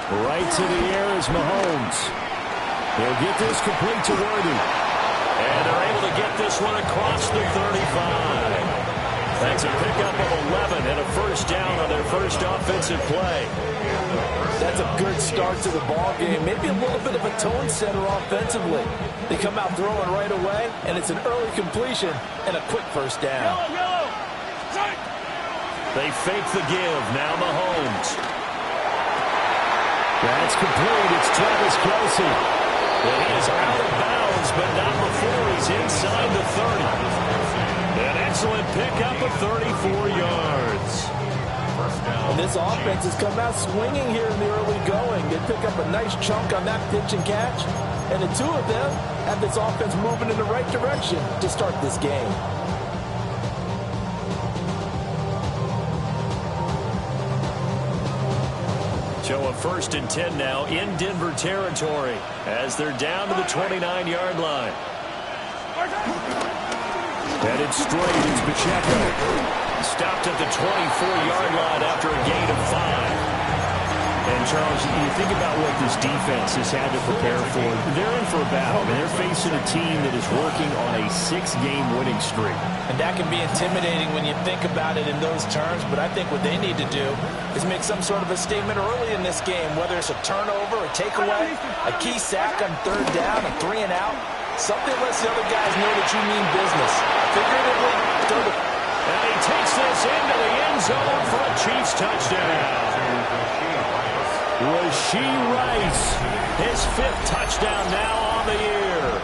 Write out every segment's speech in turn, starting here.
Right to the air is Mahomes. He'll get this complete to Worthy. And they're able to get this one across the 35. That's a pickup of 11 and a first down on their first offensive play. That's a good start to the ball game. Maybe a little bit of a tone setter offensively. They come out throwing right away, and it's an early completion and a quick first down. They fake the give. Now Mahomes. That's complete. It's Travis Kelce. And he is out of bounds, but not before he's inside the 30. An excellent pickup of 34 yards. And this offense has come out swinging here in the early going. They pick up a nice chunk on that pitch and catch. And the two of them have this offense moving in the right direction to start this game. So a 1st and 10 now in Denver territory as they're down to the 29-yard line. Headed straight is Pacheco. Stopped at the 24-yard line after a gain of 5. And, Charles, you think about what this defense has had to prepare for. They're in for a battle. They're facing a team that is working on a 6-game winning streak. And that can be intimidating when you think about it in those terms. But I think what they need to do is make some sort of a statement early in this game, whether it's a turnover, a takeaway, a key sack on 3rd down, a 3 and out. Something lets the other guys know that you mean business. Figuratively, throw the... And he takes this into the end zone for a Chiefs touchdown. Rashee Rice, his 5th touchdown now on the year.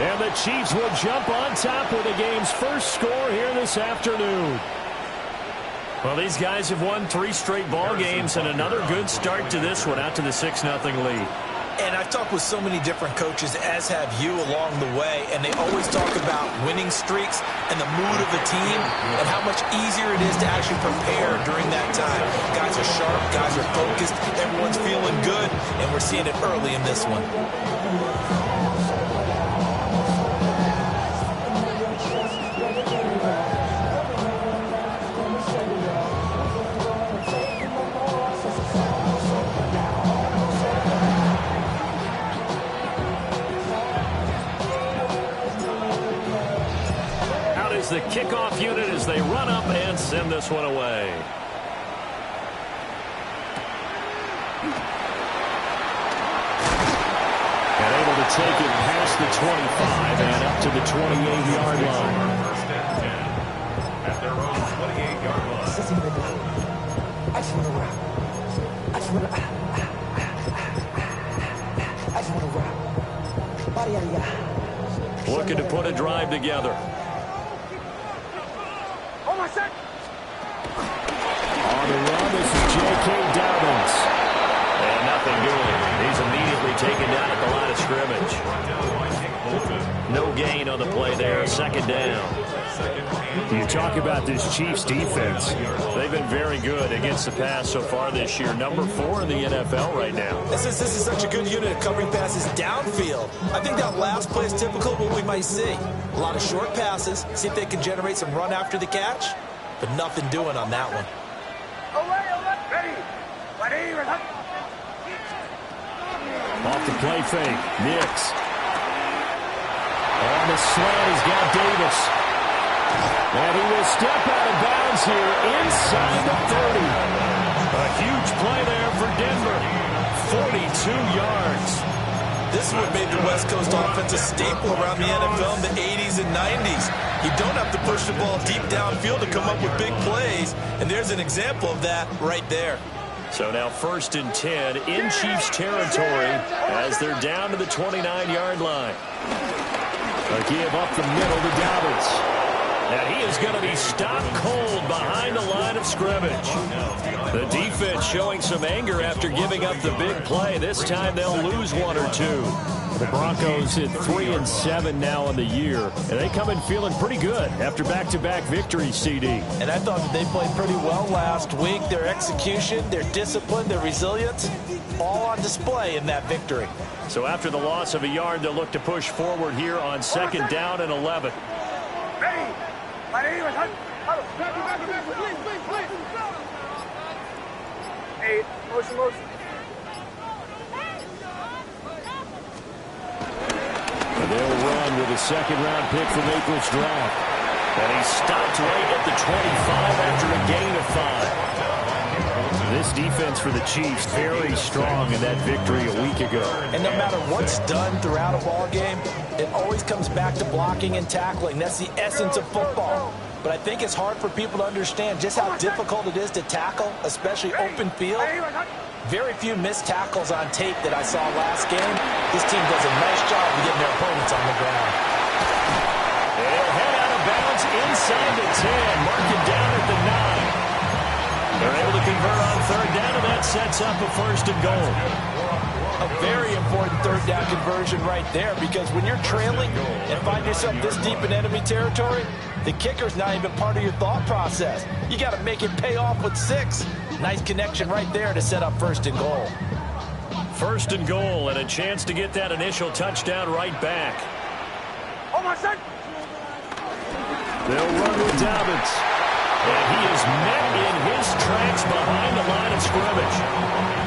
And the Chiefs will jump on top with the game's first score here this afternoon. Well, these guys have won 3 straight ball games and another good start to this one out to the 6-0 lead. And I've talked with so many different coaches, as have you, along the way, and they always talk about winning streaks and the mood of the team and how much easier it is to actually prepare during that time. Guys are sharp, guys are focused, everyone's feeling good, and we're seeing it early in this one. The kickoff unit as they run up and send this one away. And able to take it past the 25 and up to the 28-yard line. At their own 28-yard line. Looking to put a drive together. On the run, this is J.K. Dobbins. And nothing doing. He's immediately taken down at the line of scrimmage. No gain on the play there. 2nd down. You talk about this Chiefs defense. They've been very good against the pass so far this year. Number 4 in the NFL right now. This is such a good unit of covering passes downfield. I think that last play is typical of what we might see. A lot of short passes. See if they can generate some run after the catch. But nothing doing on that one. Off the play fake. Nix. On the slant, he's got Davis. And he will step out of bounds here inside the 30. A huge play there for Denver. 42 yards. This is what made the West Coast offense a staple around the NFL in the 80s and 90s. You don't have to push the ball deep downfield to come up with big plays, and there's an example of that right there. So now 1st and 10 in Chiefs territory as they're down to the 29-yard line. A give up the middle to Dobbins. And he is going to be stopped cold behind the line of scrimmage. The defense showing some anger after giving up the big play. This time they'll lose 1 or 2. The Broncos hit 3-7 now on the year, and they come in feeling pretty good after back-to-back victories, CD. And I thought that they played pretty well last week. Their execution, their discipline, their resilience, all on display in that victory. So after the loss of a yard, they'll look to push forward here on 2nd down and 11. Hey, motion. They'll run with a second-round pick from April's draft. And he stopped right at the 25 after a gain of 5. This defense for the Chiefs very strong in that victory a week ago. And no matter what's done throughout a ball game, it always comes back to blocking and tackling. That's the essence of football. But I think it's hard for people to understand just how difficult it is to tackle, especially open field. Very few missed tackles on tape that I saw last game. This team does a nice job of getting their opponents on the ground. They'll head out of bounds inside the 10. Mark it down at the 9. They're able to convert on third down, and that sets up a first and goal. A very important third down conversion right there, because when you're trailing and find yourself this deep in enemy territory, the kicker's not even part of your thought process. You got to make it pay off with 6. Nice connection right there to set up first and goal. First and goal, and a chance to get that initial touchdown right back. They'll run with Dobbins. And he is met in his tracks behind the line of scrimmage.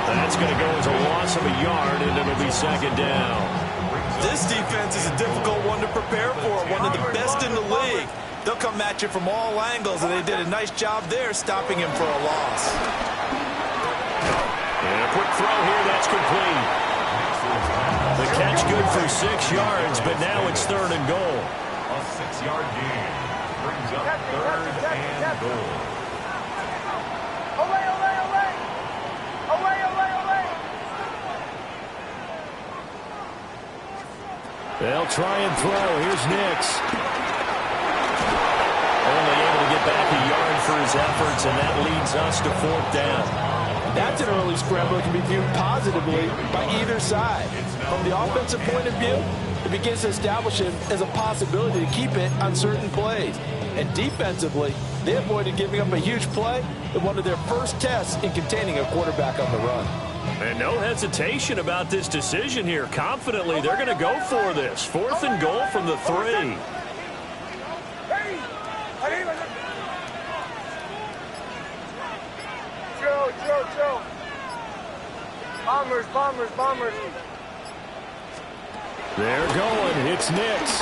That's going to go as a loss of a yard, and it'll be second down. This defense is a difficult one to prepare for, one of the best in the league. They'll come at you from all angles, and they did a nice job there stopping him for a loss. And a quick throw here, that's complete. The catch good for 6 yards, but now it's third and goal. A 6-yard gain brings up third and goal. They'll try and throw. Here's Nix. Only able to get back a yard for his efforts, and that leads us to fourth down. That's an early scramble that can be viewed positively by either side. From the offensive point of view, it begins to establish it as a possibility to keep it on certain plays. And defensively, they avoided giving up a huge play in one of their first tests in containing a quarterback on the run. And no hesitation about this decision here. Confidently, they're going to go for this. Fourth and goal from the 3. Joe. Bombers. They're going. It's Nix.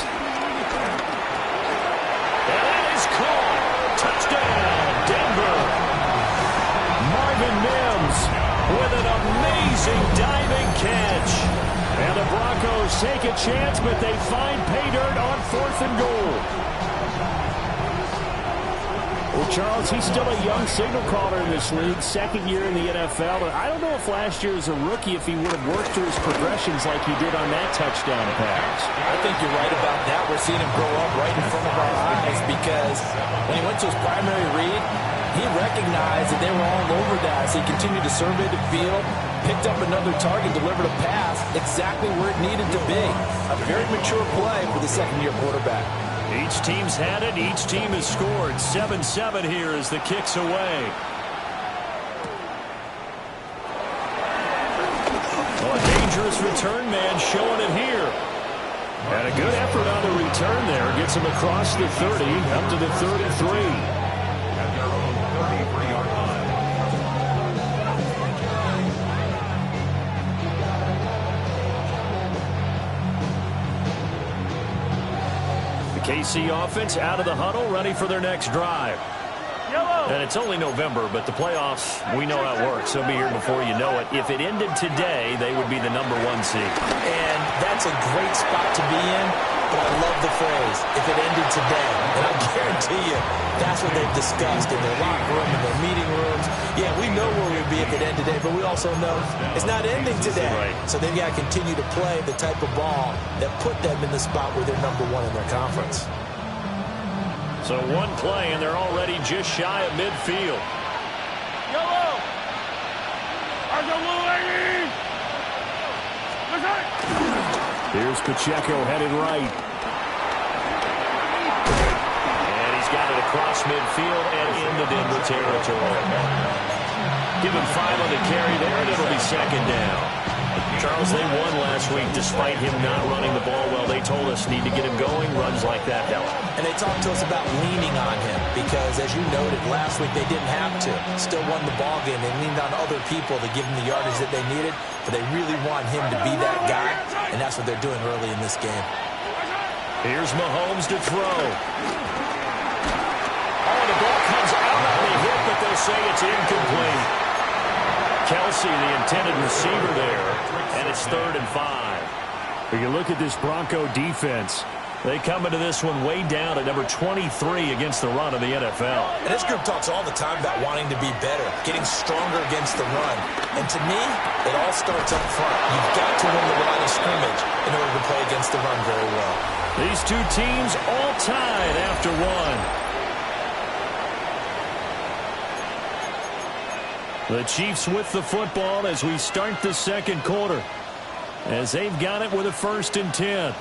And that is caught. Touchdown, Denver. Marvin Mims with an amazing diving catch. And the Broncos take a chance, but they find pay dirt on fourth and goal. Well, Charles, he's still a young signal caller in this league, second year in the NFL. And I don't know if last year as a rookie, if he would have worked through his progressions like he did on that touchdown pass. I think you're right about that. We're seeing him grow up right in front of our eyes, because when he went to his primary read, he recognized that they were all over that. So he continued to survey the field, picked up another target, delivered a pass exactly where it needed to be. A very mature play for the second-year quarterback. Each team's had it. Each team has scored. 7-7 here as the kick's away. A dangerous return man showing it here. And a good effort on the return there. Gets him across the 30, up to the 33. At their own 33-yard line. KC offense out of the huddle, ready for their next drive. And it's only November, but the playoffs, we know how it works. They'll be here before you know it. If it ended today, they would be the number 1 seed. And that's a great spot to be in, but I love the phrase, if it ended today. And I guarantee you, that's what they've discussed in their locker room, in their meeting rooms. Yeah, we know where we'd be if it ended today, but we also know it's not ending today. Right. So they've got to continue to play the type of ball that put them in the spot where they're number 1 in their conference. So one play, and they're already just shy of midfield. Here's Pacheco headed right. And he's got it across midfield and into Denver territory. Give him 5 on the carry there, and it'll be second down. Charles, they won last week despite him not running the ball well. They told us need to get him going. Runs like that help. And they talked to us about leaning on him because, as you noted, last week they didn't have to. Still won the ball game. They leaned on other people to give them the yardage that they needed, but they really want him to be that guy, and that's what they're doing early in this game. Here's Mahomes to throw. Oh, the ball comes out on the hit, but they'll say it's incomplete. Kelsey, the intended receiver there, and it's 3rd and 5. When you look at this Bronco defense, they come into this one way down at number 23 against the run of the NFL. And this group talks all the time about wanting to be better, getting stronger against the run. And to me, it all starts up front. You've got to win the line of scrimmage in order to play against the run very well. These two teams all tied after one. The Chiefs with the football as we start the second quarter, as they've got it with a 1st and 10.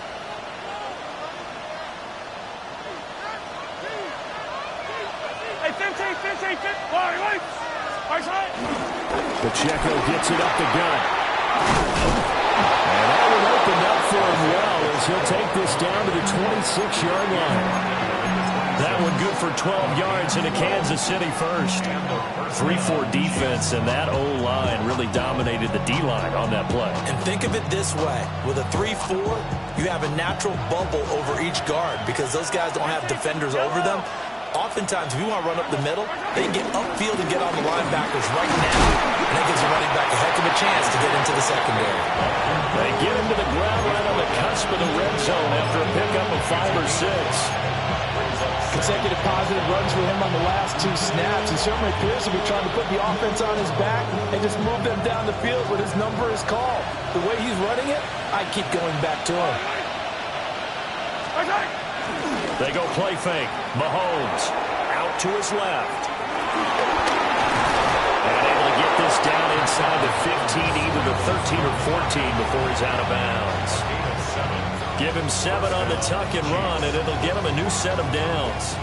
Pacheco gets it up the gut. And that one opened up for him well as he'll take this down to the 26-yard line. That one good for 12 yards into Kansas City first. 3-4 defense, and that O-line really dominated the D-line on that play. And think of it this way. With a 3-4, you have a natural bubble over each guard because those guys don't have defenders over them. Oftentimes, if you want to run up the middle, they can get upfield and get on the linebackers right now. And that gives the running back a heck of a chance to get into the secondary. They get him to the ground right on the cusp of the red zone after a pickup of 5 or 6. Consecutive positive runs for him on the last 2 snaps. He certainly appears to be trying to put the offense on his back and just move them down the field when his number is called. The way he's running it, I keep going back to him. They go play fake. Mahomes out to his left. And able to get this down inside the 15, either the 13 or 14 before he's out of bounds. Give him 7 on the tuck and run, and it'll get him a new set of downs.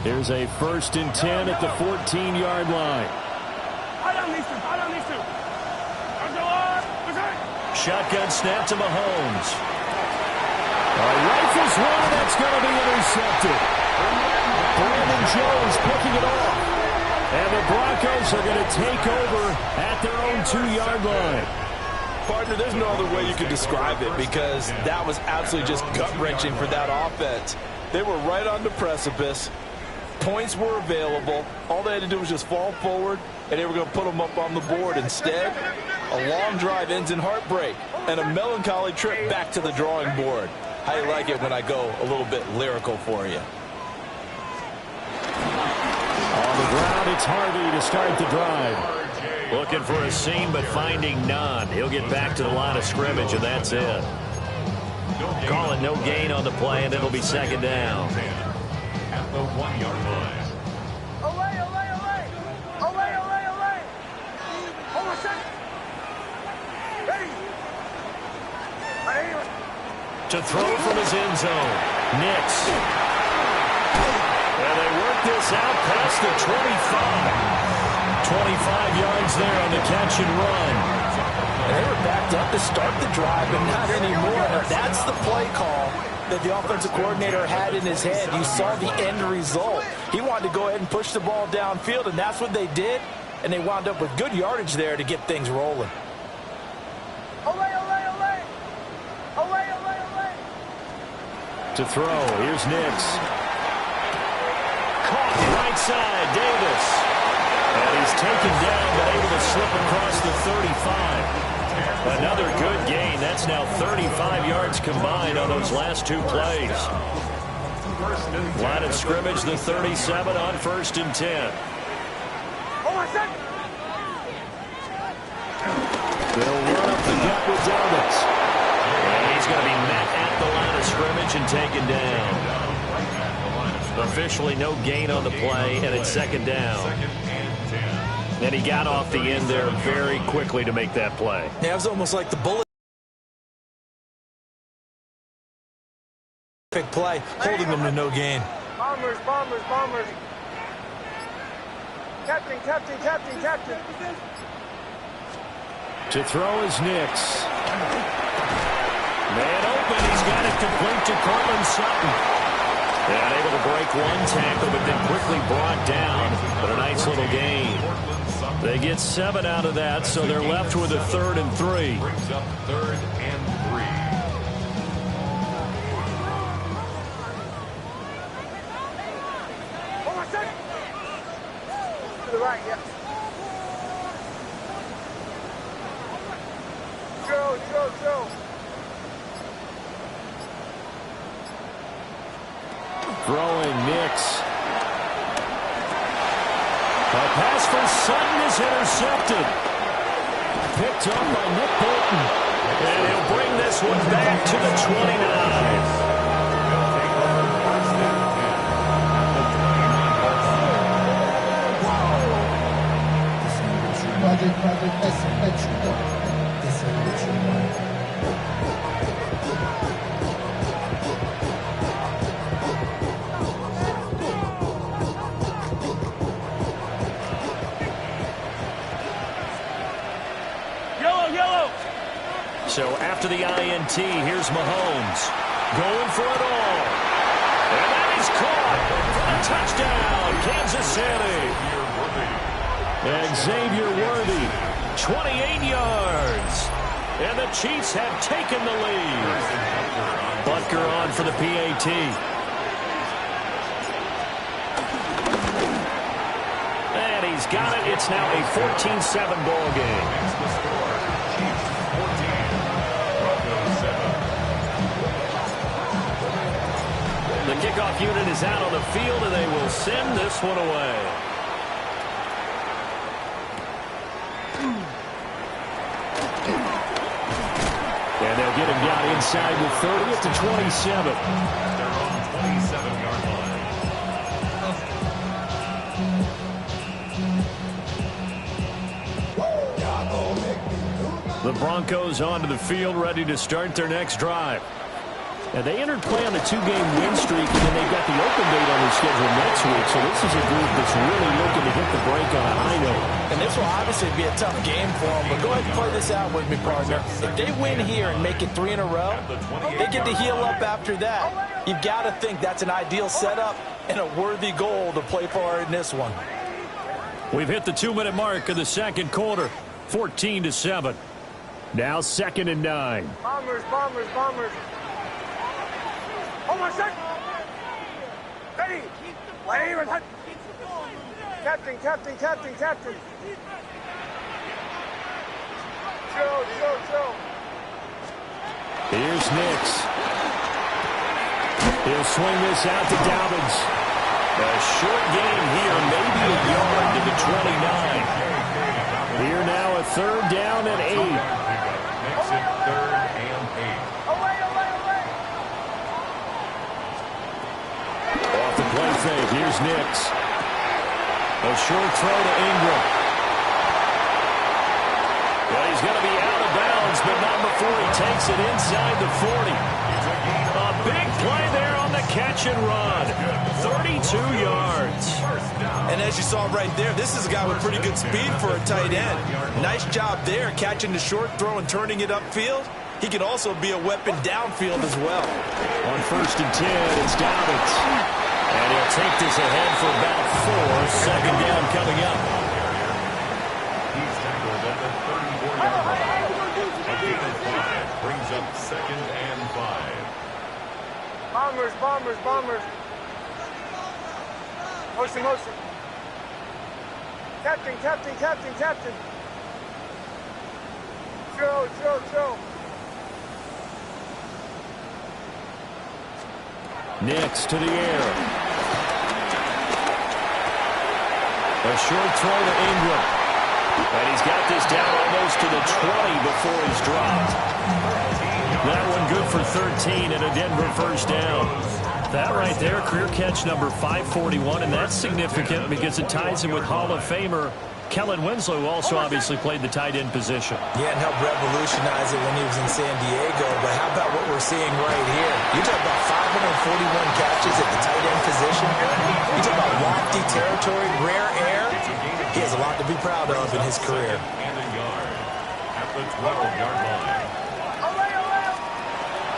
Here's a 1st and 10 at the 14-yard line. Shotgun snap to Mahomes. Rifles one, that's going to be intercepted. Brandon Jones picking it off. And the Broncos are going to take over at their own 2-yard line. Partner, there's no other way you could describe it because that was absolutely just gut-wrenching for that offense. They were right on the precipice. Points were available. All they had to do was just fall forward, and they were going to put them up on the board. Instead, a long drive ends in heartbreak and a melancholy trip back to the drawing board. How you like it when I go a little bit lyrical for you? On the ground, it's Harvey to start the drive. Looking for a seam, but finding none. He'll get back to the line of scrimmage, and that's it. Calling no gain on the play, and it'll be 2nd down. At the 1-yard line. To throw from his end zone. Nix. And they work this out past the 25. 25 yards there on the catch and run. And they were backed up to start the drive, but not anymore. Now, that's the play call that the offensive coordinator had in his head. You saw the end result. He wanted to go ahead and push the ball downfield, and that's what they did. And they wound up with good yardage there to get things rolling. To throw, here's Nix. Caught right side, Davis. And he's taken down, but able to slip across the 35. Another good gain. That's now 35 yards combined on those last 2 plays. Line of scrimmage, the 37 on 1st and 10. They'll run up the gut with Davis. And he's going to be met at the line of scrimmage and taken down. Officially no gain on the play, and it's 2nd down. And he got off the end there very quickly to make that play. Yeah, it was almost like the bullet. Perfect play, holding them to no gain. Bombers. Captain. To throw is Nix. Man open, he's got it complete to Cortland Sutton. And able to break one tackle, but then quickly brought down. But a nice little gain. They get 7 out of that, so they're left with a 3rd and 3. Brings up 3rd and 3. Hold on, second. To the right, yeah. Joe. Throwing Nix. A pass for Sutton is intercepted. Picked up by Nick Bolton. And he'll bring this one back to the 29. Yellow. So after the INT, here's Mahomes going for it all. And that is caught. A touchdown, Kansas City. And Xavier Worthy, 28 yards. And the Chiefs have taken the lead. Butker on for the PAT. And he's got it. It's now a 14-7 ball game. The kickoff unit is out on the field, and they will send this one away. And they'll get him down inside the 30 at the 27. They're on 27-yard line. The Broncos onto the field, ready to start their next drive. And they entered play on a 2-game win streak, and then they've got the open date on their schedule next week. So this is a group that's really looking to hit the break on a high note. And this will obviously be a tough game for them, but go ahead and play this out with me, partner. If they win here and make it 3 in a row, they get to heal up after that. You've got to think that's an ideal setup and a worthy goal to play for in this one. We've hit the 2-minute mark of the second quarter, 14-7. Now 2nd and 9. Bombers. Hold on, second. Ready. Captain. Joe. Here's Nix. He'll swing this out to Dobbins. A short gain here, maybe a yard to the 29. Here now a 3rd down and 8. Makes it 3rd and 8. Away. Off the play fake, here's Nix. A short throw to Ingram. Well, he's going to be out of bounds, but not before he takes it inside the 40. A big play there on the catch and run. 32 yards. And as you saw right there, this is a guy with pretty good speed for a tight end. Nice job there, catching the short throw and turning it upfield. He can also be a weapon downfield as well. On 1st and 10, it's Dobbins. And he'll take this ahead for about 4. 2nd down coming up. He's tackled at the 34-yard line. A gain of 5 brings up 2nd and 5. Bombers. Motion. Captain. Joe. Nix to the air. A short throw to Ingram. And he's got this down almost to the 20 before he's dropped. That one good for 13 and a Denver 1st down. That right there, career catch number 541, and that's significant because it ties him with Hall of Famer Kellen Winslow, who also obviously played the tight end position. Yeah, and helped revolutionize it when he was in San Diego. But how about what we're seeing right here? You talk about 541 catches at the tight end position. You talk about lofty territory, rare air. He has a lot to be proud of in his career. And a yard at the 12-yard line.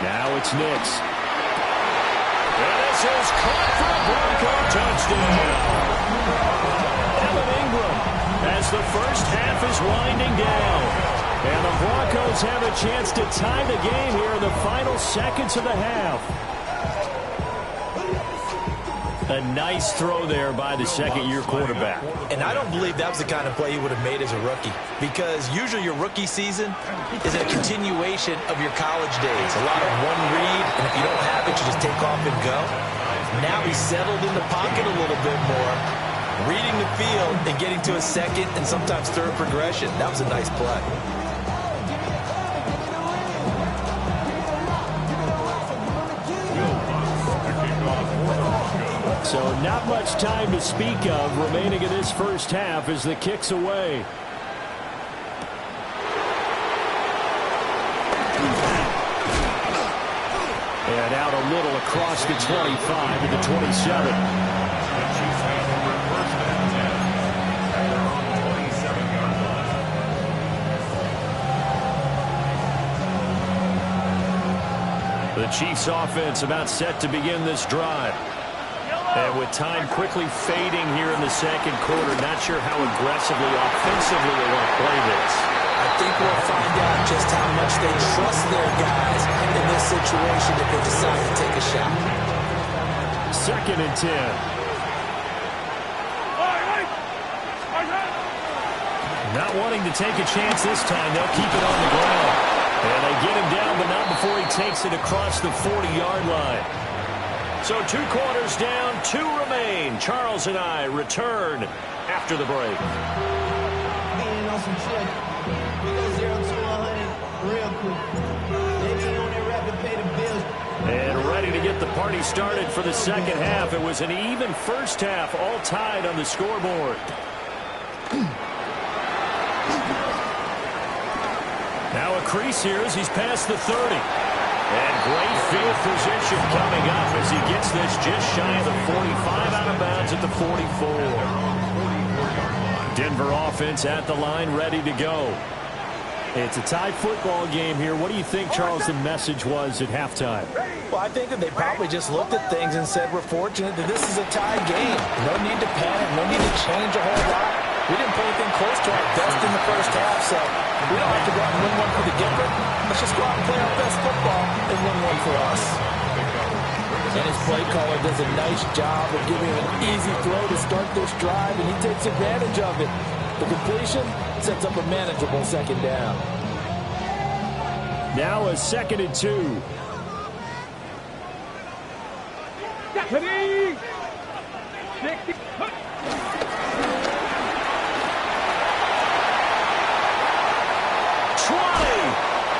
Now it's Nix. And this is caught for a Bronco touchdown. As the first half is winding down. And the Broncos have a chance to tie the game here in the final seconds of the half. A nice throw there by the second-year quarterback. And I don't believe that was the kind of play he would have made as a rookie, because usually your rookie season is a continuation of your college days. A lot of one read, and if you don't have it, you just take off and go. Now he's settled in the pocket a little bit more, reading the field and getting to a second and sometimes third progression. That was a nice play. So not much time to speak of remaining in this first half as the kick's away. And out a little across the 25 to the 27. The Chiefs offense about set to begin this drive. And with time quickly fading here in the second quarter, not sure how aggressively, offensively they want to play this. I think we'll find out just how much they trust their guys in this situation if they decide to take a shot. 2nd and 10. Not wanting to take a chance this time, they'll keep it on the ground. And they get him down, but not before he takes it across the 40-yard line. So 2 quarters down, 2 remain. Charles and I return after the break. Being on some shit. We go 0 to 100 real quick. They be on their rapid pay the bills. And ready to get the party started for the second half. It was an even first half, all tied on the scoreboard. Now a crease here as he's past the 30. And great field position coming up as he gets this just shy of the 45, out of bounds at the 44. Denver offense at the line, ready to go. It's a tie football game here. What do you think, Charles, the message was at halftime? Well, I think that they probably just looked at things and said, we're fortunate that this is a tie game. No need to panic, no need to change a whole lot. We didn't play anything close to our best in the first half, so we don't have to go out and win one for the giver. Let's just go out and play our best football and win one for us. And his play caller does a nice job of giving him an easy throw to start this drive, and he takes advantage of it. The completion sets up a manageable second down. Now a 2nd and 2.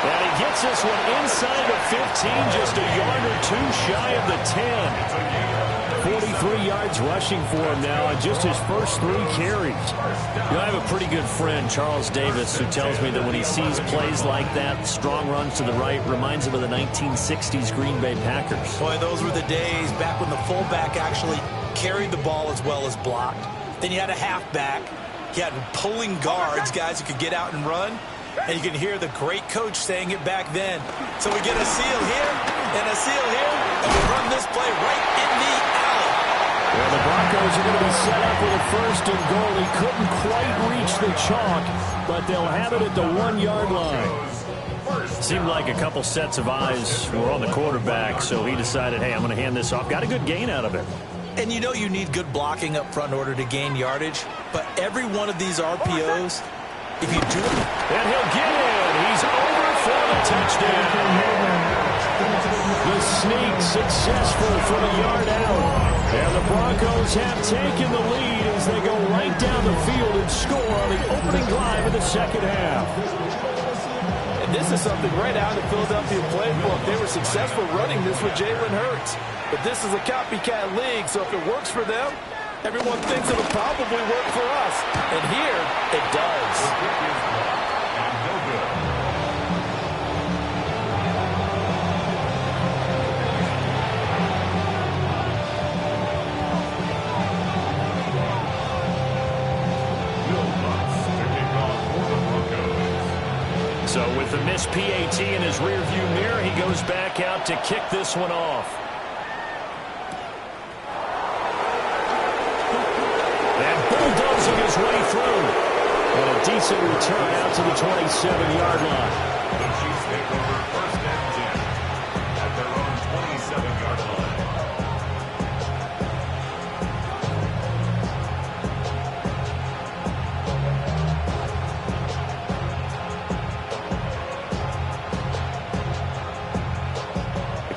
And he gets this one inside the 15, just a yard or 2 shy of the 10. 43 yards rushing for him now on just his first 3 carries. You know, I have a pretty good friend, Charles Davis, who tells me that when he sees plays like that, strong runs to the right, reminds him of the 1960s Green Bay Packers. Boy, those were the days back when the fullback actually carried the ball as well as blocked. Then you had a halfback. You had pulling guards, guys who could get out and run. And you can hear the great coach saying it back then. So we get a seal here and a seal here, and we run this play right in the alley. Well, the Broncos are going to be set up with a 1st and goal. He couldn't quite reach the chalk, but they'll have it at the 1-yard line. Seemed like a couple sets of eyes were on the quarterback, so he decided, hey, I'm going to hand this off. Got a good gain out of it. And you know you need good blocking up front in order to gain yardage, but every one of these RPOs, if you do it, and he'll get in. He's over for the touchdown. The sneak successful from a yard out. And the Broncos have taken the lead as they go right down the field and score on the opening drive of the second half. And this is something right out of the Philadelphia playbook. They were successful running this with Jalen Hurts. But this is a copycat league, so if it works for them, everyone thinks it'll probably work for us. And here, it does. So with the missed PAT in his rearview mirror, he goes back out to kick this one off. offense and return out to the 27-yard line. The Chiefs take over 1st and 10 at their own 27-yard line.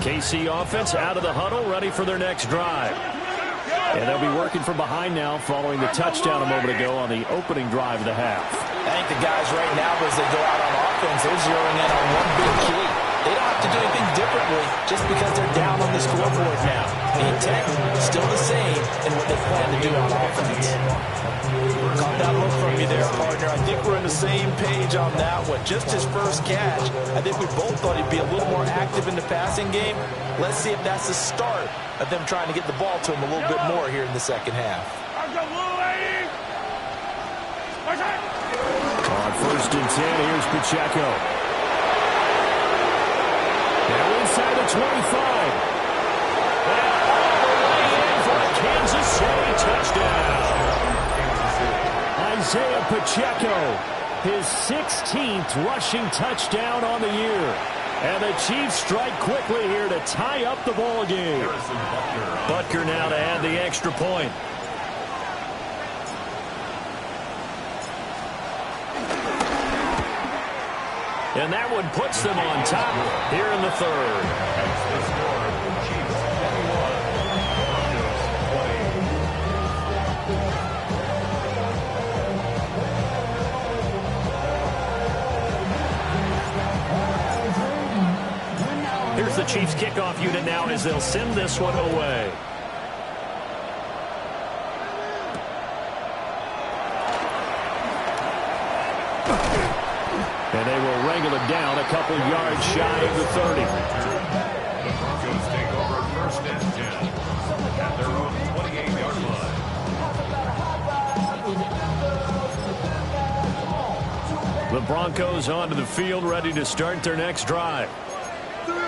KC offense out of the huddle, ready for their next drive. And they'll be working from behind now following the touchdown a moment ago on the opening drive of the half. I think the guys right now, as they go out on offense, they're zeroing in on one big key. They don't have to do anything differently just because they're down on the scoreboard now. The intent is still the same in what they plan to do on offense. Caught that look from you there, partner. I think we're on the same page on that one. Just his first catch. I think we both thought he'd be a little more active in the passing game. Let's see if that's the start of them trying to get the ball to him a little bit more here in the second half. On 1st and 10, here's Pacheco. Now inside the 25. And all the way in for a Kansas City touchdown. Isaiah Pacheco, his 16th rushing touchdown on the year. And the Chiefs strike quickly here to tie up the ball game. Butker now to add the extra point. And that one puts them on top here in the third. That's the score. Chiefs 21. Here's the Chiefs kickoff unit now as they'll send this one away. And they will wrangle it down a couple yards shy of the 30. The Broncos take over 1st and 10 at their own 28-yard line. The Broncos onto the field, ready to start their next drive.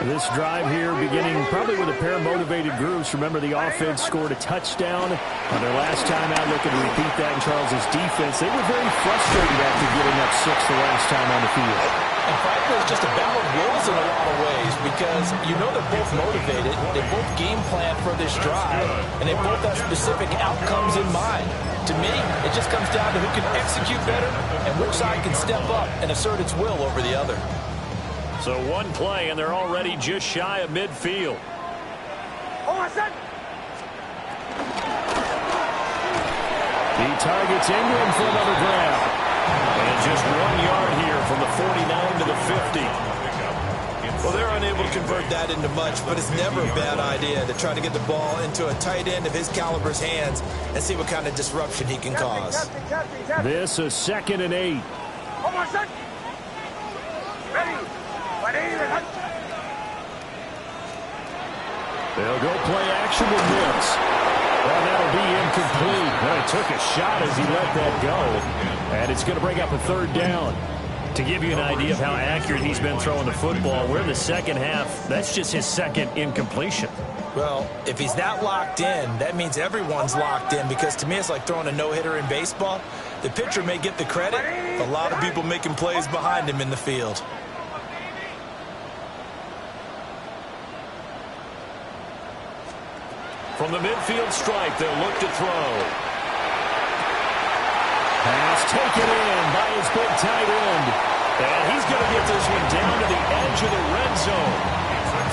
This drive here beginning probably with a pair of motivated groups. Remember, the offense scored a touchdown on their last time out, looking to repeat that in Charles' defense. They were very frustrated after giving up 6 the last time on the field. And frankly, it's just a battle of wills in a lot of ways because you know they're both motivated, they both game plan for this drive, and they both have specific outcomes in mind. To me, it just comes down to who can execute better and which side can step up and assert its will over the other. So one play, and they're already just shy of midfield. He targets Ingram for another grab. And just 1 yard here from the 49 to the 50. Well, they're unable to convert that into much, but it's never a bad idea to try to get the ball into a tight end of his caliber's hands and see what kind of disruption he can cause. This is 2nd and 8. They'll go play action with Mills. Well, that'll be incomplete. Well, he took a shot as he let that go. And it's going to bring up a 3rd down. To give you an idea of how accurate he's been throwing the football, we're in the second half. That's just his 2nd incompletion. Well, if he's that locked in, that means everyone's locked in because to me it's like throwing a no-hitter in baseball. The pitcher may get the credit, but a lot of people making plays behind him in the field. From the midfield stripe, they'll look to throw. Pass taken in by his big tight end. And he's going to get this one down to the edge of the red zone.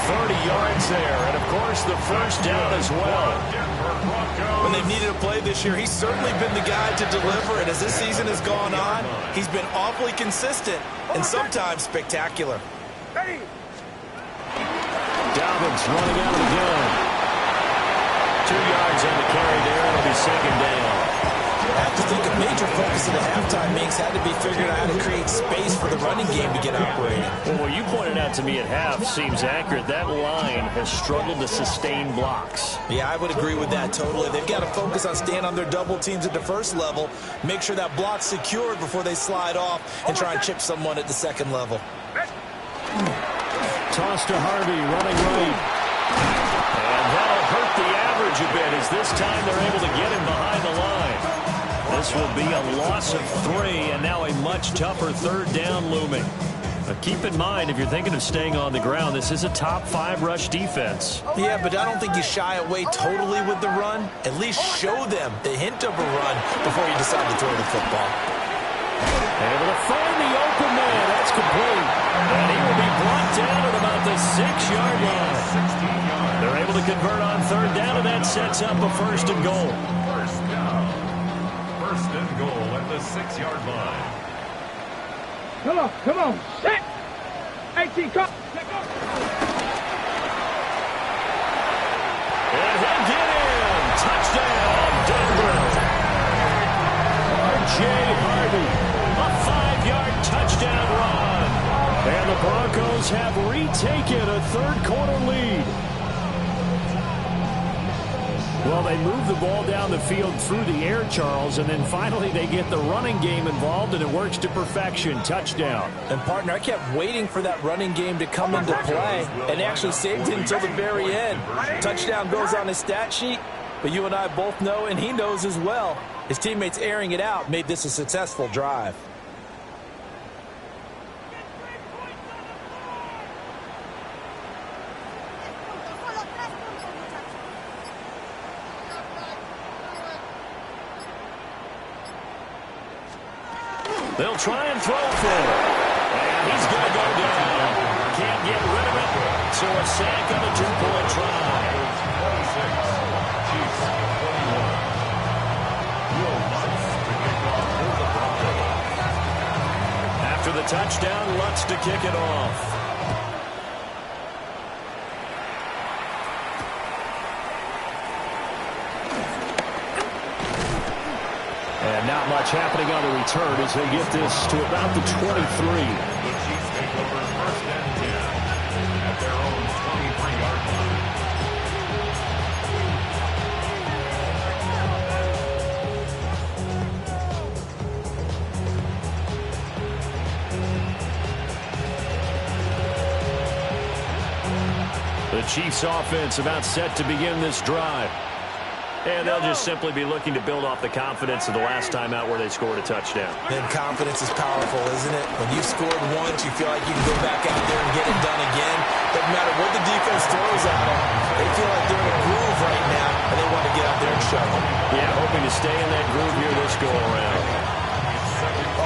30 yards there, and of course the 1st down as well. When they've needed a play this year, he's certainly been the guy to deliver, and as this season has gone on, he's been awfully consistent and sometimes spectacular. Dobbins running out of the gun. 2 yards on the carry there. It'll be 2nd down. I have to think a major focus of the halftime makes had to be figuring out how to create space for the running game to get operating. Well, what you pointed out to me at half seems accurate. That line has struggled to sustain blocks. Yeah, I would agree with that totally. They've got to focus on staying on their double teams at the 1st level, make sure that block's secured before they slide off and try and chip someone at the 2nd level. Toss to Harvey, running right. And that'll hurt the average a bit as this time they're able to get him behind the line. This will be a loss of 3, and now a much tougher third down looming. But keep in mind, if you're thinking of staying on the ground, this is a top 5 rush defense. Yeah, but I don't think you shy away totally with the run. At least show them the hint of a run before you decide to throw the football. Able to find the open man. That's complete. And he will be brought down at about the 6-yard line. They're able to convert on third down, and that sets up a first and goal. First down. First and goal at the 6-yard line. Come on, set. 18, come. And he'll get in. Touchdown, Denver. R.J. Harvey, a 5-yard touchdown run. And the Broncos have retaken a third-quarter lead. Well, they move the ball down the field through the air, Charles, and then finally they get the running game involved, and it works to perfection. Touchdown. And, partner, I kept waiting for that running game to come into play and actually saved it until the very end. Touchdown goes on his stat sheet, but you and I both know, and he knows as well, his teammates airing it out made this a successful drive. They'll try and throw for it. And he's going to go down. Can't get rid of it. So a sack on a 2-point try. 26. Chiefs 21. Will Lutz to kick off for the Broncos. After the touchdown, Lutz to kick it off. And not much happening on the return as they get this to about the 23. The Chiefs take over first and 10 at their own 23-yard line. The Chiefs offense about set to begin this drive. And they'll just simply be looking to build off the confidence of the last time out where they scored a touchdown. And confidence is powerful, isn't it? When you've scored once, you feel like you can go back out there and get it done again. Doesn't matter what the defense throws at them. They feel like they're in a groove right now, and they want to get out there and show them. Yeah, hoping to stay in that groove here this go-around.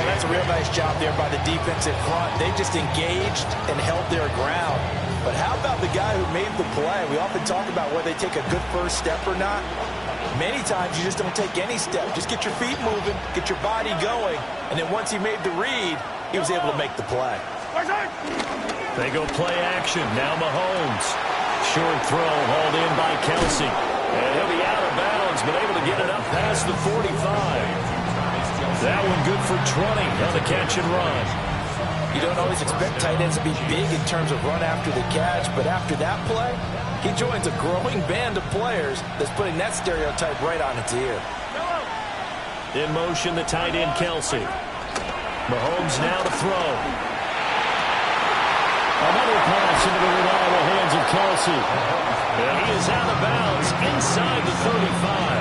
Oh, that's a real nice job there by the defensive front. They just engaged and held their ground. But how about the guy who made the play? We often talk about whether they take a good first step or not. Many times you just don't take any step. Just get your feet moving, get your body going, and then once he made the read, he was able to make the play. They go play action. Now Mahomes. Short throw hauled in by Kelsey. And he'll be out of bounds, but able to get it up past the 45. That one good for 20 on the catch and run. You don't always expect tight ends to be big in terms of run after the catch, but after that play, he joins a growing band of players that's putting that stereotype right on its ear. In motion, the tight end, Kelsey. Mahomes now to throw. Another pass into the reliable hands of Kelsey. And he is out of bounds inside the 35.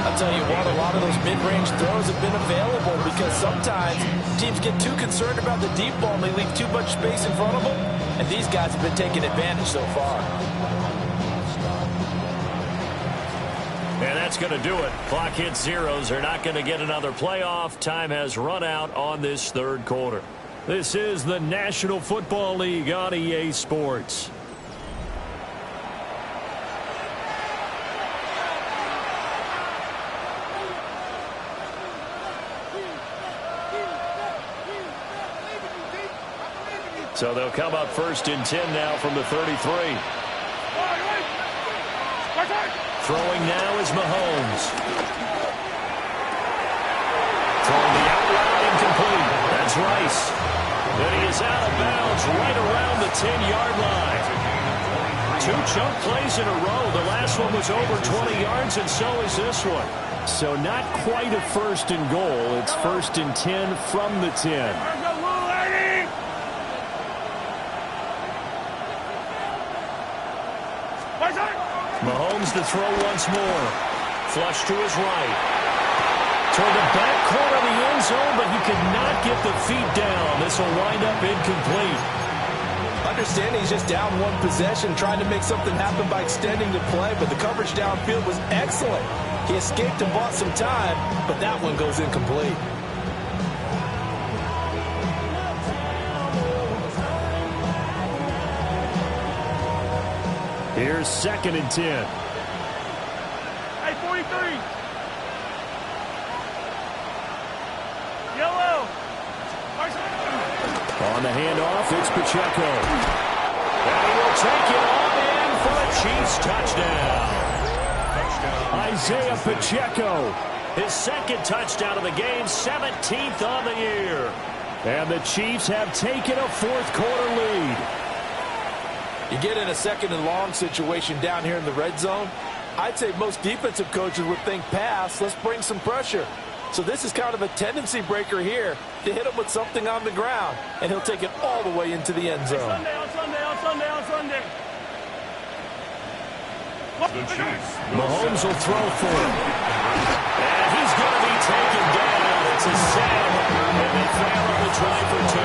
I'll tell you what, a lot of those mid-range throws have been available because sometimes teams get too concerned about the deep ball and they leave too much space in front of them, and these guys have been taking advantage so far. And that's going to do it. Clock hits zeros. They're not going to get another playoff. Time has run out on this third quarter. This is the National Football League on EA Sports. So they'll come up first and 10 now from the 33. Throwing now is Mahomes. Throwing the out route incomplete. That's Rice. Then he is out of bounds right around the 10-yard line. 2 chunk plays in a row. The last one was over 20 yards, and so is this one. So not quite a first and goal. It's first and 10 from the 10. Mahomes to throw once more. Flush to his right. Toward the back corner of the end zone, but he could not get the feet down. This will wind up incomplete. Understanding he's just down one possession, trying to make something happen by extending the play, but the coverage downfield was excellent. He escaped and bought some time, but that one goes incomplete. Here's 2nd and 10. Hey, 43. Yellow. On the handoff, it's Pacheco. And he will take it all in for a Chiefs touchdown. Isaiah Pacheco, his 2nd touchdown of the game, 17th on the year. And the Chiefs have taken a 4th quarter lead. You get in a 2nd and long situation down here in the red zone, I'd say most defensive coaches would think pass, let's bring some pressure. So this is kind of a tendency breaker here to hit him with something on the ground, and he'll take it all the way into the end zone. On Sunday. The Chiefs. Mahomes will throw for him. And he's going to be taken down. It's a sack, and they fail on the try for 2.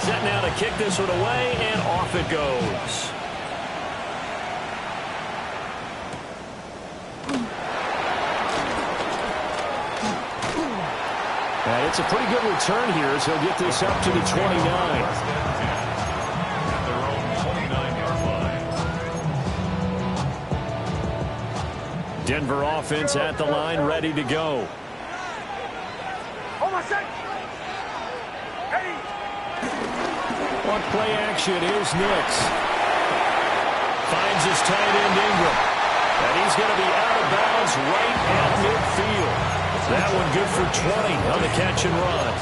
Set now to kick this one away, and off it goes. And it's a pretty good return here as he'll get this up to the 29. At their own 29-yard line. Denver offense at the line, ready to go. Hold on, set. Ready. On play action, here's Nix. Finds his tight end Ingram. And he's going to be out of bounds right at midfield. That one good for 20 on the catch and run.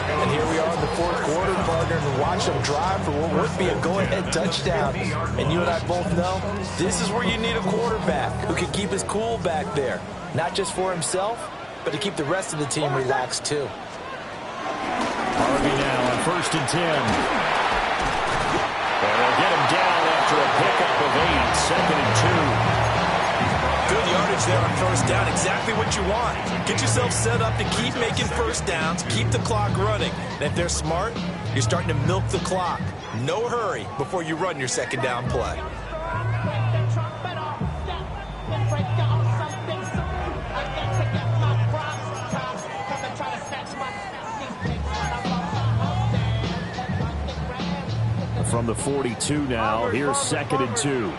And here we are in the 4th quarter, partner, and watch them drive for what would be a go-ahead touchdown. And you and I both know this is where you need a quarterback who can keep his cool back there. Not just for himself, but to keep the rest of the team relaxed too. Harvey now on 1st and 10. And they'll get him down after a pickup of 8, 2nd and 2. Good yardage there on 1st down, exactly what you want. Get yourself set up to keep making 1st downs, keep the clock running. And if they're smart, you're starting to milk the clock. No hurry before you run your 2nd down play. From the 42 now, here's 2nd and 2.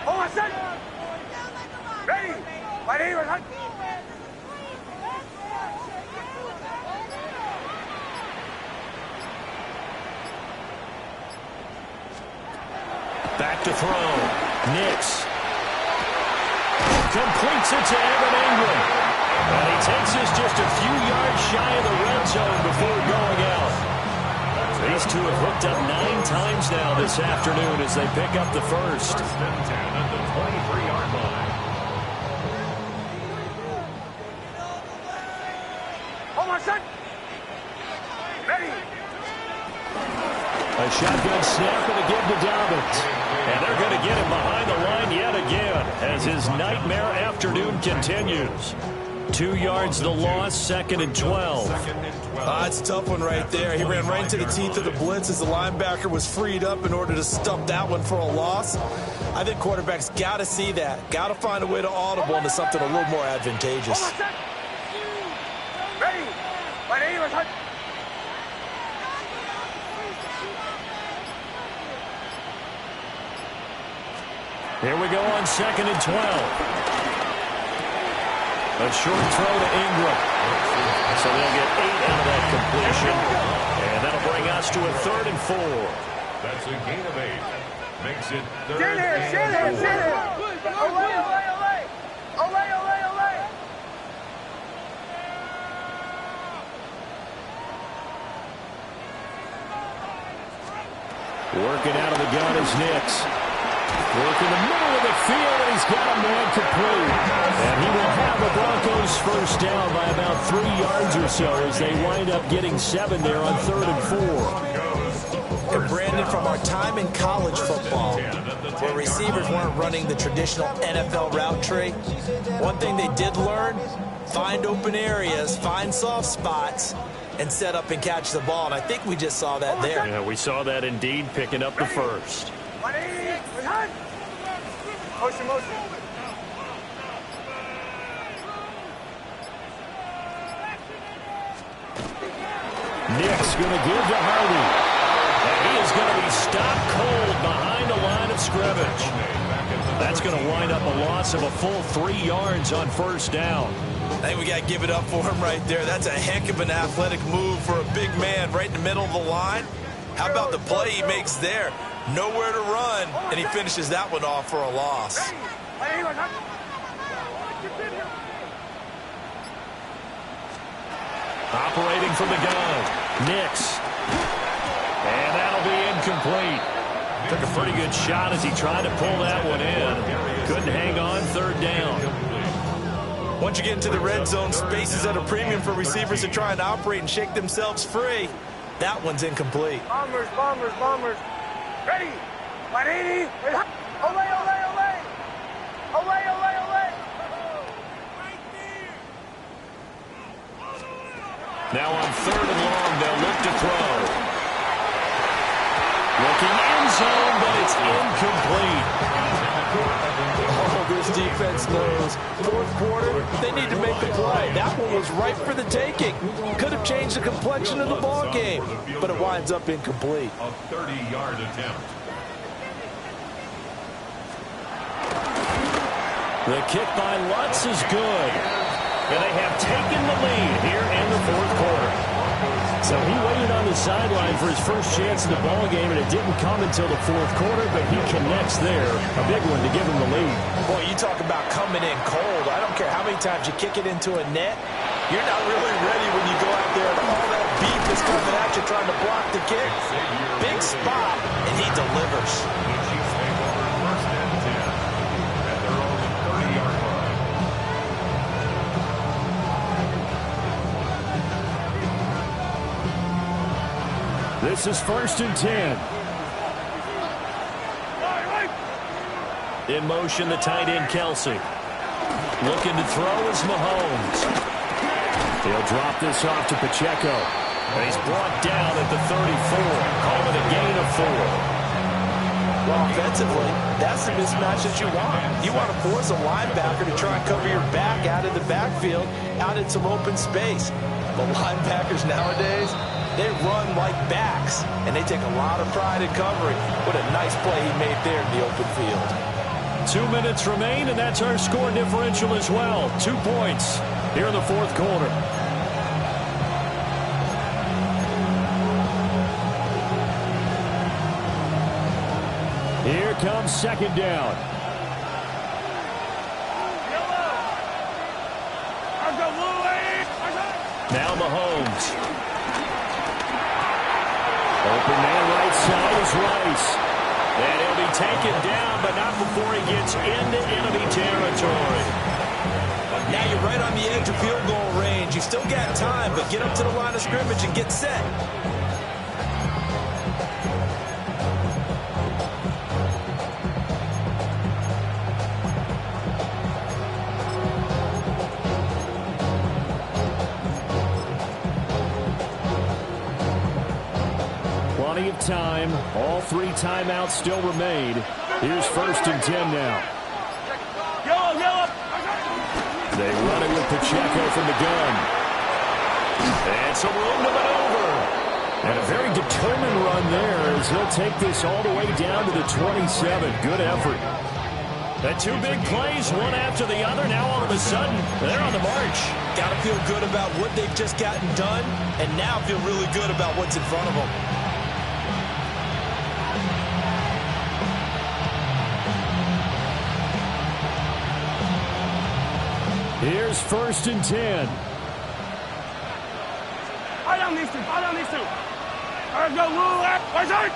Hold on, set. Ready. Right here. Back to throw. Nix. Completes it to Evan Ingram. And he takes us just a few yards shy of the red zone before going out. These two have hooked up 9 times now this afternoon as they pick up the 1st. 1st and 10 at the 23-yard line. Hold on, set. Ready. A shotgun snap and a give to Dobbins. And they're going to get him behind the line yet again as his nightmare afternoon continues. 2 yards the loss, 2nd and 12. It's a tough one right there. He ran right into the teeth of the blitz as the linebacker was freed up in order to stump that one for a loss. I think quarterbacks got to see that. Got to find a way to audible into something a little more advantageous. Hold on, set. Ready. Right here. Here we go on 2nd and 12. A short throw to Ingram. So they'll get 8 out of that completion. And that'll bring us to a 3rd and 4. That's a gain of 8. Makes it 3rd Sit here. and 4. Olay. Working out of the gun is Nix. Working the middle of the field, and he's got a man complete. And he will have the Broncos 1st down by about 3 yards or so as they wind up getting 7 there on 3rd and 4. And Brandon, from our time in college football, where receivers weren't running the traditional NFL route tree, one thing they did learn, find open areas, find soft spots, and set up and catch the ball. And I think we just saw that there. Yeah, we saw that indeed, picking up the first. Motion, motion. Nick's going to give to Hardy. And he is going to be stopped cold behind the line of scrimmage. That's going to wind up a loss of a full 3 yards on first down. I think we got to give it up for him right there. That's a heck of an athletic move for a big man right in the middle of the line. How about the play he makes there? Nowhere to run, and he finishes that one off for a loss. Operating from the gun, Nix. And that'll be incomplete. Took a pretty good shot as he tried to pull that one in. Couldn't hang on, third down. Once you get into the red zone, space is at a premium for receivers to try and operate and shake themselves free. That one's incomplete. Bombers, bombers, bombers. Ready. 180. Olay, olay, olay. Olay, olay, olay. Now on third and long, they'll look to throw. Looking end zone, but it's incomplete. Oh, this defense knows. Fourth quarter, they need to make the play. That one was ripe for the taking. Could have changed the complexion of the ball game, but it winds up incomplete. A 30-yard attempt. The kick by Lutz is good. And they have taken the lead here in the fourth quarter. So he waited on the sideline for his first chance in the ball game, and it didn't come until the fourth quarter, but he connects there. A big one to give him the lead. Boy, you talk about coming in cold. I don't care how many times you kick it into a net. You're not really ready when you go out there and all that beef is coming at you trying to block the kick. Big spot, and he delivers. The Chiefs take over first and 10 at their own 30-yard line. This is first and 10. In motion, the tight end, Kelsey. Looking to throw is Mahomes. He'll drop this off to Pacheco. And he's brought down at the 34. Call it a gain of 4. Well, offensively, that's the mismatch that you want. You want to force a linebacker to try and cover your back out of the backfield, out in some open space. But linebackers nowadays, they run like backs, and they take a lot of pride in covering. What a nice play he made there in the open field. 2 minutes remain, and that's our score differential as well. 2 points here in the fourth quarter. Here comes second down. Now Mahomes. Open man right side is Rice. And he'll be taken down, but not before he gets into enemy territory. Now you're right on the edge of field goal range. You still got time, but get up to the line of scrimmage and get set. Plenty of time. All 3 timeouts still remain. Here's first and 10 now. They run it with Pacheco from the gun. And some room to maneuver. And a very determined run there as he'll take this all the way down to the 27. Good effort. And 2 big plays, one after the other. Now all of a sudden, they're on the march. Got to feel good about what they've just gotten done, and now feel really good about what's in front of them. Here's first and 10. Fall down these two. Fall down these two. All right, go. Move up. Right side.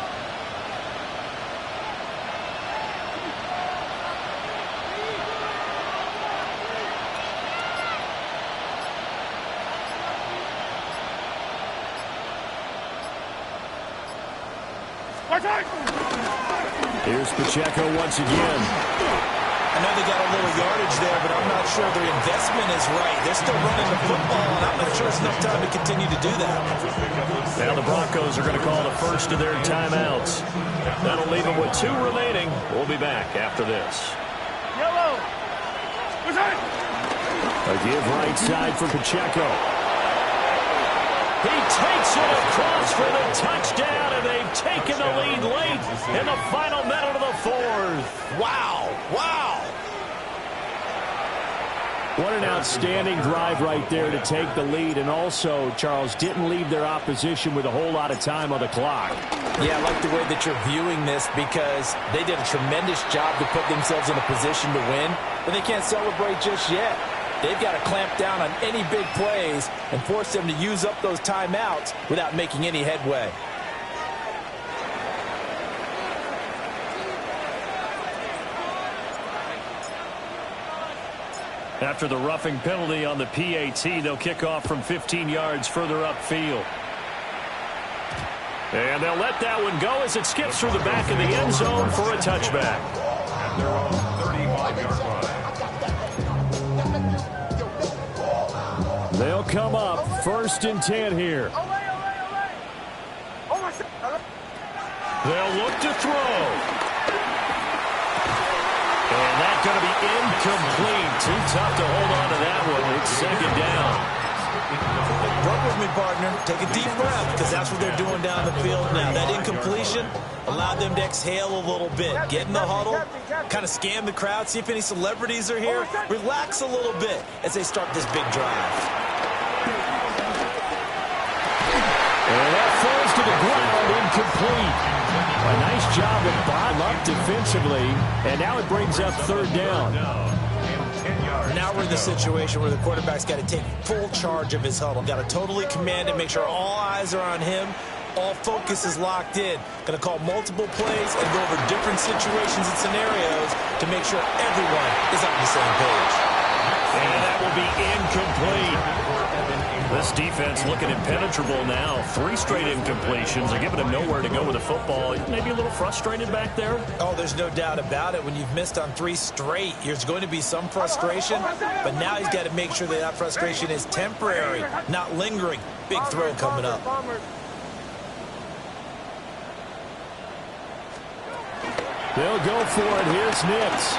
Here's Pacheco once again. I know they got a little yardage there, but I'm not sure their investment is right. They're still running the football, and I'm not sure it's enough time to continue to do that. Now the Broncos are going to call the first of their timeouts. That'll leave them with 2 remaining. We'll be back after this. Yellow. A give right side for Pacheco. He takes it across for the touchdown, and they've taken the lead late in the final minute of the 4th. Wow. Wow. What an outstanding drive right there to take the lead, and also, Charles, didn't leave their opposition with a whole lot of time on the clock. Yeah, I like the way that you're viewing this because they did a tremendous job to put themselves in a position to win, but they can't celebrate just yet. They've got to clamp down on any big plays and force them to use up those timeouts without making any headway. After the roughing penalty on the PAT, they'll kick off from 15 yards further upfield. And they'll let that one go as it skips through the back of the end zone for a touchback. And they're on the 35-yard line. They'll come up 1st and 10 here. They'll look to throw. And that's going to be incomplete. Too tough to hold on to that one. It's 2nd down. Work with me, partner. Take a deep breath because that's what they're doing down the field now. That incompletion allowed them to exhale a little bit. Get in the huddle, kind of scan the crowd, see if any celebrities are here. Relax a little bit as they start this big drive. And that falls to the ground, incomplete. A nice job of bottom up defensively, and now it brings up 3rd down. Now we're in the situation where the quarterback's got to take full charge of his huddle. Got to totally command it, make sure all eyes are on him. All focus is locked in. Going to call multiple plays and go over different situations and scenarios to make sure everyone is on the same page. And that will be incomplete. This defense looking impenetrable now. 3 straight incompletions. They're giving him nowhere to go with the football. Maybe a little frustrated back there. Oh, there's no doubt about it. When you've missed on 3 straight, there's going to be some frustration. But now he's got to make sure that that frustration is temporary, not lingering. Big throw coming up. They'll go for it. Here's Nitz.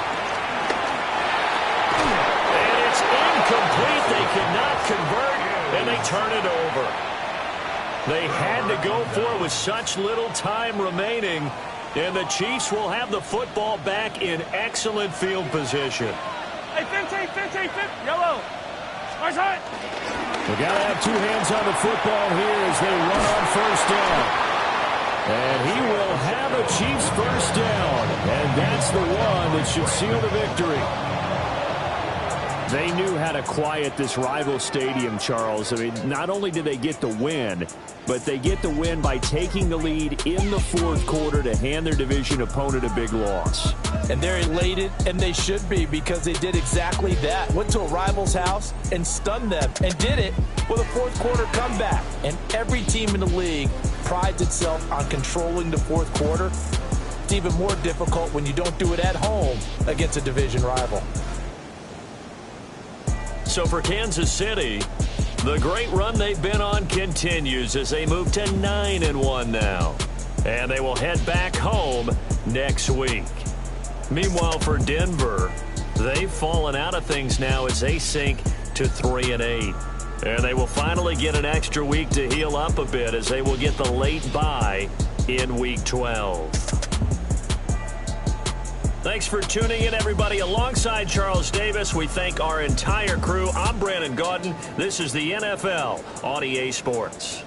And it's incomplete. They cannot convert, and they turn it over. They had to go for it with such little time remaining, and the Chiefs will have the football back in excellent field position. Hey, 15, yellow. We got to have 2 hands on the football here as they run on 1st down. And he will have a Chiefs 1st down, and that's the one that should seal the victory. They knew how to quiet this rival stadium, Charles. I mean, not only did they get the win, but they get the win by taking the lead in the 4th quarter to hand their division opponent a big loss. And they're elated, and they should be, because they did exactly that. Went to a rival's house and stunned them, and did it with a 4th quarter comeback. And every team in the league prides itself on controlling the 4th quarter. It's even more difficult when you don't do it at home against a division rival. So for Kansas City, the great run they've been on continues as they move to 9-1 now. And they will head back home next week. Meanwhile, for Denver, they've fallen out of things now as they sink to 3-8. And they will finally get an extra week to heal up a bit as they will get the late bye in Week 12. Thanks for tuning in, everybody. Alongside Charles Davis, we thank our entire crew. I'm Brandon Gaudin. This is the NFL on EA Sports.